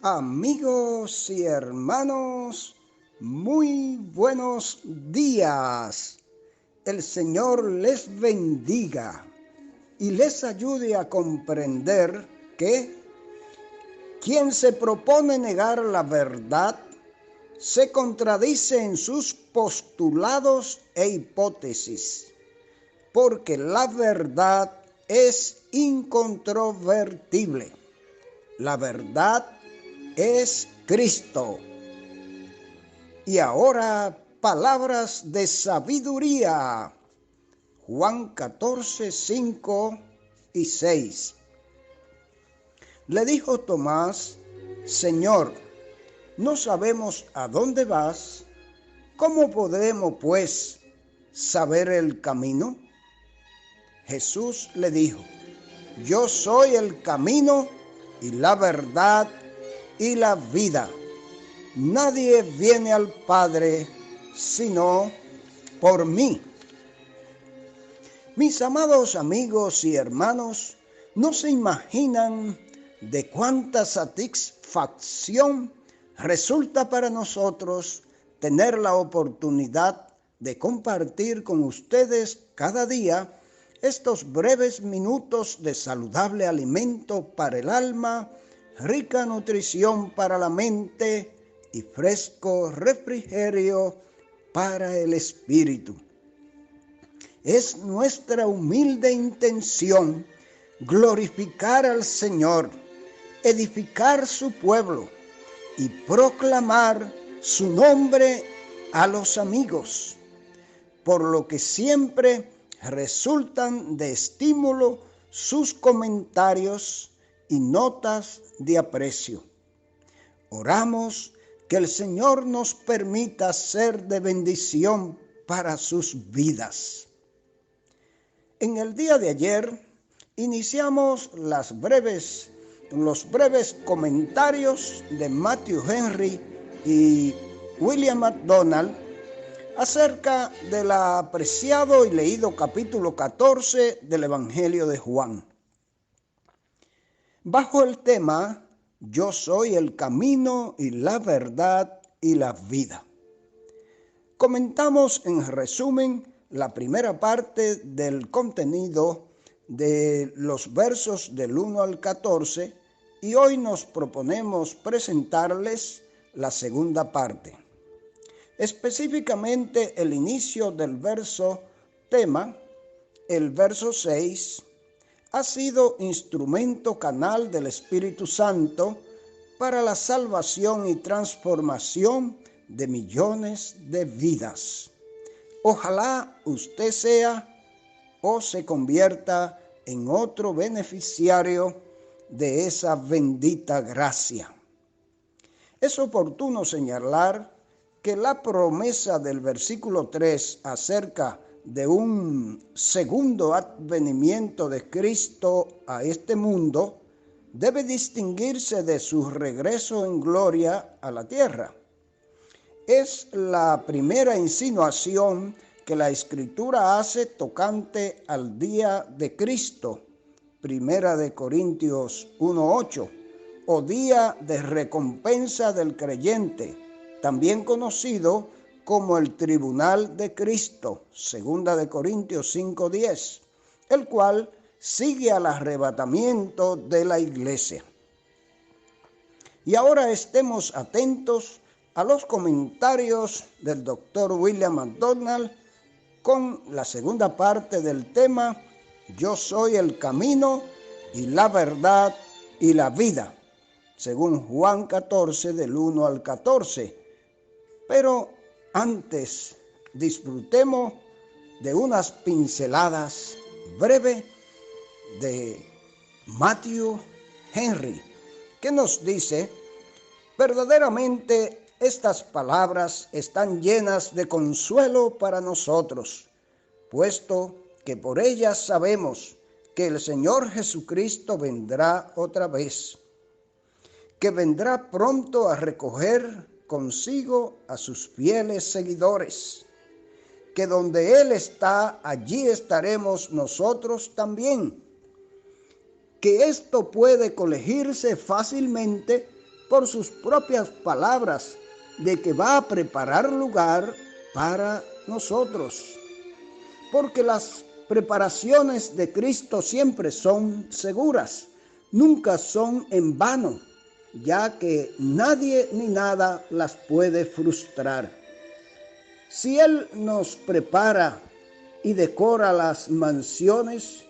Amigos y hermanos, muy buenos días. El Señor les bendiga y les ayude a comprender que quien se propone negar la verdad se contradice en sus postulados e hipótesis, porque la verdad es incontrovertible. La verdad es Cristo. Y ahora, palabras de sabiduría. Juan 14, 5 y 6. Le dijo Tomás: Señor, no sabemos a dónde vas. ¿Cómo podremos, pues, saber el camino? Jesús le dijo: Yo soy el camino y la verdad y la vida. Nadie viene al Padre sino por mí. Mis amados amigos y hermanos, no se imaginan de cuánta satisfacción resulta para nosotros tener la oportunidad de compartir con ustedes cada día estos breves minutos de saludable alimento para el alma, rica nutrición para la mente y fresco refrigerio para el espíritu. Es nuestra humilde intención glorificar al Señor, edificar su pueblo y proclamar su nombre a los amigos, por lo que siempre resultan de estímulo sus comentarios y notas de aprecio. Oramos que el Señor nos permita ser de bendición para sus vidas. En el día de ayer iniciamos los breves comentarios de Matthew Henry y William MacDonald acerca del apreciado y leído capítulo 14 del Evangelio de Juan. Bajo el tema Yo soy el camino y la verdad y la vida. Comentamos en resumen la primera parte del contenido de los versos del 1 al 14 y hoy nos proponemos presentarles la segunda parte. Específicamente el inicio del verso tema, el verso 6, ha sido instrumento canal del Espíritu Santo para la salvación y transformación de millones de vidas. Ojalá usted sea o se convierta en otro beneficiario de esa bendita gracia. Es oportuno señalar que la promesa del versículo 3 acerca de un segundo advenimiento de Cristo a este mundo debe distinguirse de su regreso en gloria a la tierra. Es la primera insinuación que la Escritura hace tocante al día de Cristo, Primera de Corintios 1:8, o día de recompensa del creyente, también conocido como el tribunal de Cristo, Segunda de Corintios 5:10, el cual sigue al arrebatamiento de la iglesia. Y ahora estemos atentos a los comentarios del doctor William MacDonald con la segunda parte del tema Yo soy el camino y la verdad y la vida, según Juan 14 del 1 al 14. Pero antes disfrutemos de unas pinceladas breves de Matthew Henry, que nos dice: verdaderamente estas palabras están llenas de consuelo para nosotros, puesto que por ellas sabemos que el Señor Jesucristo vendrá otra vez, que vendrá pronto a recoger consigo a sus fieles seguidores, que donde Él está, allí estaremos nosotros también, que esto puede colegirse fácilmente por sus propias palabras de que va a preparar lugar para nosotros. Porque las preparaciones de Cristo siempre son seguras, nunca son en vano, ya que nadie ni nada las puede frustrar. Si Él nos prepara y decora las mansiones,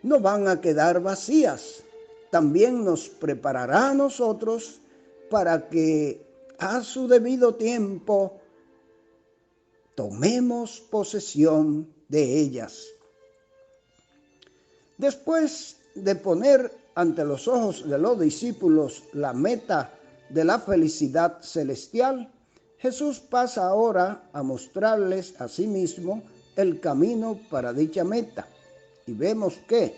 no van a quedar vacías. También nos preparará a nosotros para que a su debido tiempo tomemos posesión de ellas. Después de poner ante los ojos de los discípulos la meta de la felicidad celestial, Jesús pasa ahora a mostrarles a sí mismo el camino para dicha meta. Y vemos que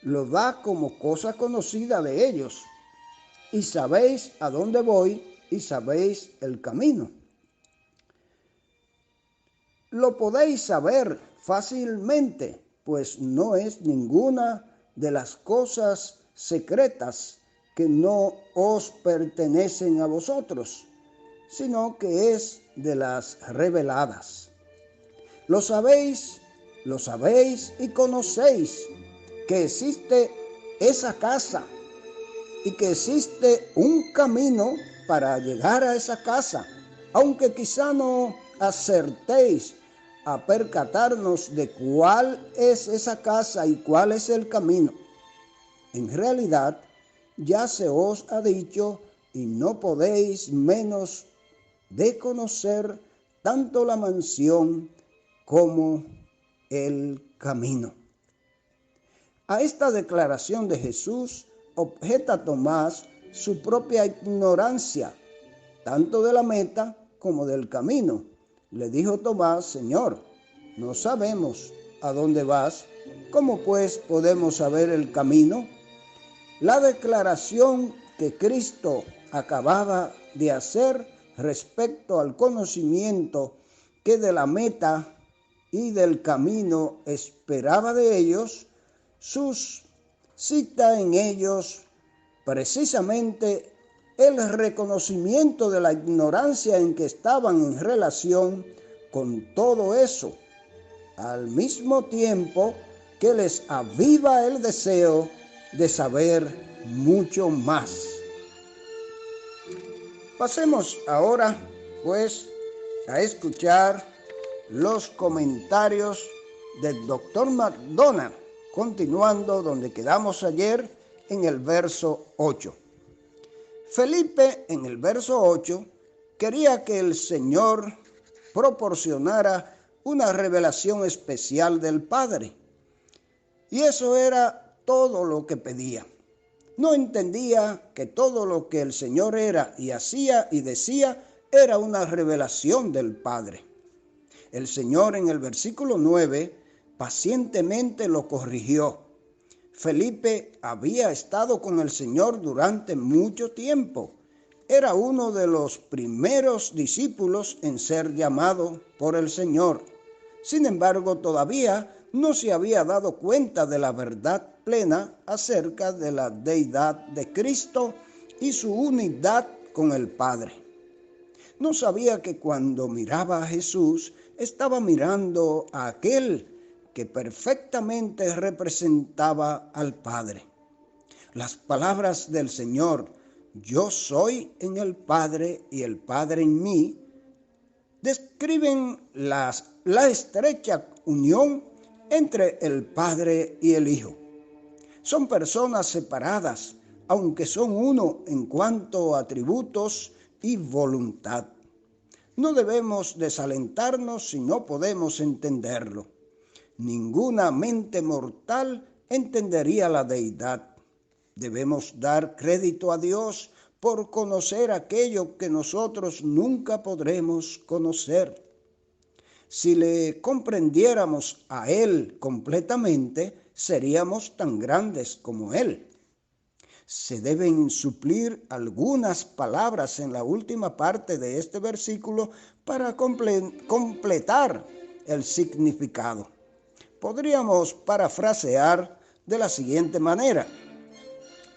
lo da como cosa conocida de ellos. Y sabéis a dónde voy y sabéis el camino. Lo podéis saber fácilmente, pues no es ninguna de las cosas secretas que no os pertenecen a vosotros, sino que es de las reveladas. Lo sabéis y conocéis que existe esa casa y que existe un camino para llegar a esa casa, aunque quizá no acertéis a percatarnos de cuál es esa casa y cuál es el camino. En realidad, ya se os ha dicho y no podéis menos de conocer tanto la mansión como el camino. A esta declaración de Jesús objeta Tomás su propia ignorancia, tanto de la meta como del camino. Le dijo Tomás: Señor, no sabemos a dónde vas, ¿cómo pues podemos saber el camino? La declaración que Cristo acababa de hacer respecto al conocimiento que de la meta y del camino esperaba de ellos, suscita en ellos precisamente el reconocimiento de la ignorancia en que estaban en relación con todo eso, al mismo tiempo que les aviva el deseo de saber mucho más. Pasemos ahora, pues, a escuchar los comentarios del Dr. McDonald, continuando donde quedamos ayer en el verso 8. Felipe, en el verso 8, quería que el Señor proporcionara una revelación especial del Padre. Y eso era todo lo que pedía. No entendía que todo lo que el Señor era y hacía y decía era una revelación del Padre. El Señor en el versículo 9 pacientemente lo corrigió. Felipe había estado con el Señor durante mucho tiempo. Era uno de los primeros discípulos en ser llamado por el Señor. Sin embargo, todavía no se había dado cuenta de la verdad plena acerca de la deidad de Cristo y su unidad con el Padre. No sabía que cuando miraba a Jesús, estaba mirando a aquel que perfectamente representaba al Padre. Las palabras del Señor, yo soy en el Padre y el Padre en mí, describen la estrecha unión entre el Padre y el Hijo. Son personas separadas, aunque son uno en cuanto a atributos y voluntad. No debemos desalentarnos si no podemos entenderlo. Ninguna mente mortal entendería la deidad. Debemos dar crédito a Dios por conocer aquello que nosotros nunca podremos conocer. Si le comprendiéramos a Él completamente, seríamos tan grandes como Él. Se deben suplir algunas palabras en la última parte de este versículo para completar el significado. Podríamos parafrasear de la siguiente manera: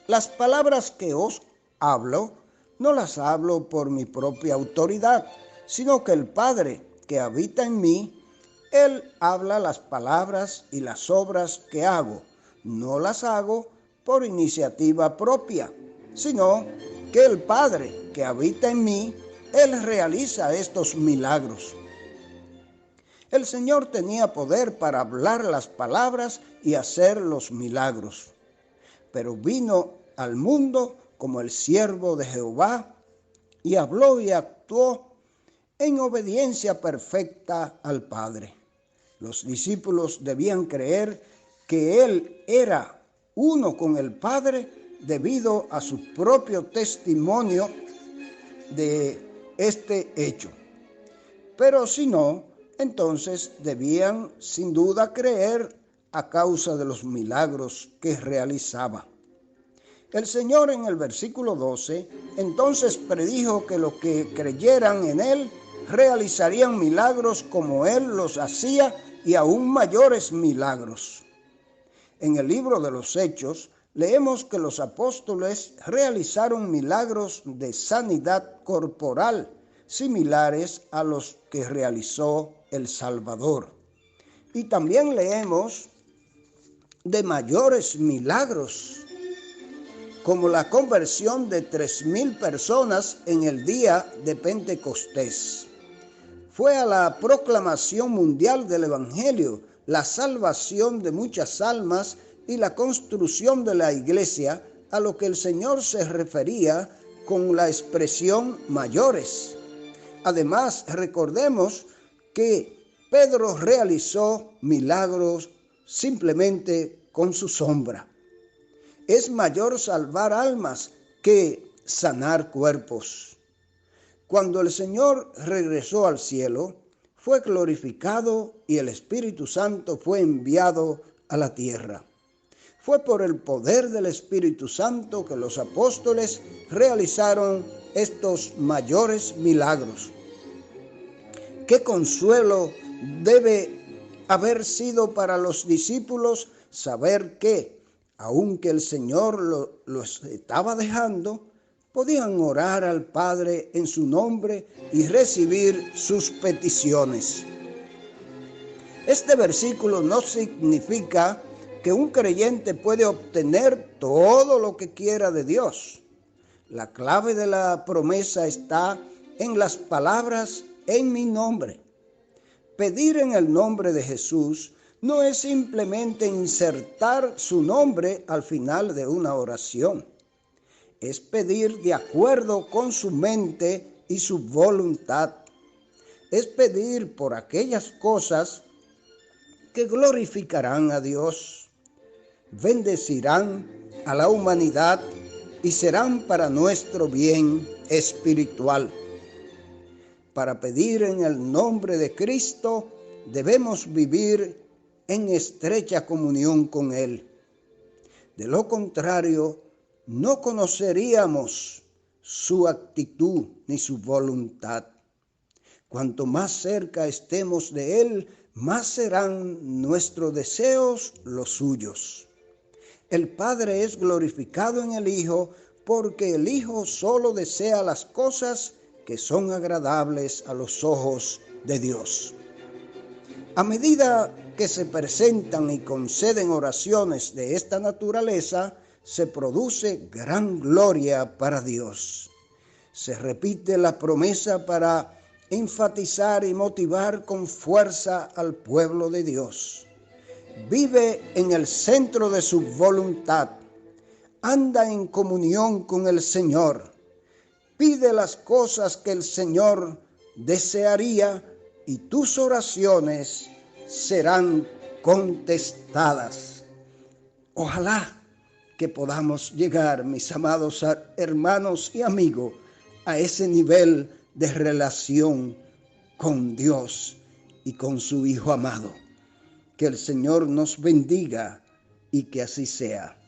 las palabras que os hablo no las hablo por mi propia autoridad, sino que el Padre que habita en mí, Él habla las palabras y las obras que hago. No las hago por iniciativa propia, sino que el Padre que habita en mí, Él realiza estos milagros. El Señor tenía poder para hablar las palabras y hacer los milagros, pero vino al mundo como el siervo de Jehová y habló y actuó en obediencia perfecta al Padre. Los discípulos debían creer que Él era uno con el Padre debido a su propio testimonio de este hecho. Pero si no, entonces debían sin duda creer a causa de los milagros que realizaba. El Señor en el versículo 12 entonces predijo que los que creyeran en Él realizarían milagros como Él los hacía y aún mayores milagros. En el libro de los Hechos leemos que los apóstoles realizaron milagros de sanidad corporal similares a los que realizó el Salvador. Y también leemos de mayores milagros, como la conversión de 3,000 personas en el día de Pentecostés. Fue a la proclamación mundial del Evangelio, la salvación de muchas almas y la construcción de la iglesia a lo que el Señor se refería con la expresión mayores. Además, recordemos que Pedro realizó milagros simplemente con su sombra. Es mayor salvar almas que sanar cuerpos. Cuando el Señor regresó al cielo, fue glorificado y el Espíritu Santo fue enviado a la tierra. Fue por el poder del Espíritu Santo que los apóstoles realizaron estos mayores milagros. Qué consuelo debe haber sido para los discípulos saber que, aunque el Señor los estaba dejando, podían orar al Padre en su nombre y recibir sus peticiones. Este versículo no significa que un creyente puede obtener todo lo que quiera de Dios. La clave de la promesa está en las palabras en mi nombre. Pedir en el nombre de Jesús no es simplemente insertar su nombre al final de una oración. Es pedir de acuerdo con su mente y su voluntad. Es pedir por aquellas cosas que glorificarán a Dios, bendecirán a la humanidad y serán para nuestro bien espiritual. Para pedir en el nombre de Cristo, debemos vivir en estrecha comunión con Él. De lo contrario, no conoceríamos su actitud ni su voluntad. Cuanto más cerca estemos de Él, más serán nuestros deseos los suyos. El Padre es glorificado en el Hijo porque el Hijo solo desea las cosas que son agradables a los ojos de Dios. A medida que se presentan y conceden oraciones de esta naturaleza, se produce gran gloria para Dios. Se repite la promesa para enfatizar y motivar con fuerza al pueblo de Dios. Vive en el centro de su voluntad. Anda en comunión con el Señor. Pide las cosas que el Señor desearía y tus oraciones serán contestadas. Ojalá que podamos llegar, mis amados hermanos y amigos, a ese nivel de relación con Dios y con su Hijo amado. Que el Señor nos bendiga y que así sea.